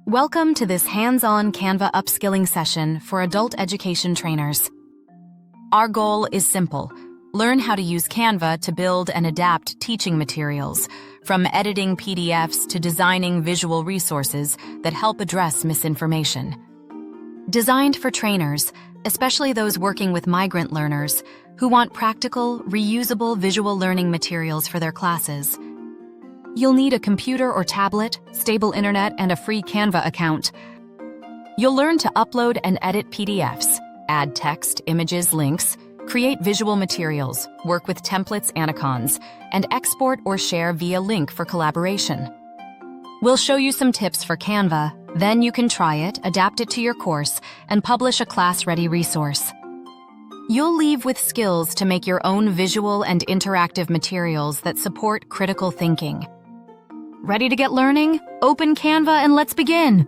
Welcome to this hands-on Canva upskilling session for adult education trainers. Our goal is simple. Learn how to use Canva to build and adapt teaching materials, from editing PDFs to designing visual resources that help address misinformation. Designed for trainers, especially those working with migrant learners who want practical, reusable visual learning materials for their classes. You'll need a computer or tablet, stable internet, and a free Canva account. You'll learn to upload and edit PDFs, add text, images, links, create visual materials, work with templates and icons, and export or share via link for collaboration. We'll show you some tips for Canva, then you can try it, adapt it to your course, and publish a class-ready resource. You'll leave with skills to make your own visual and interactive materials that support critical thinking. Ready to get learning? Open Canva and let's begin!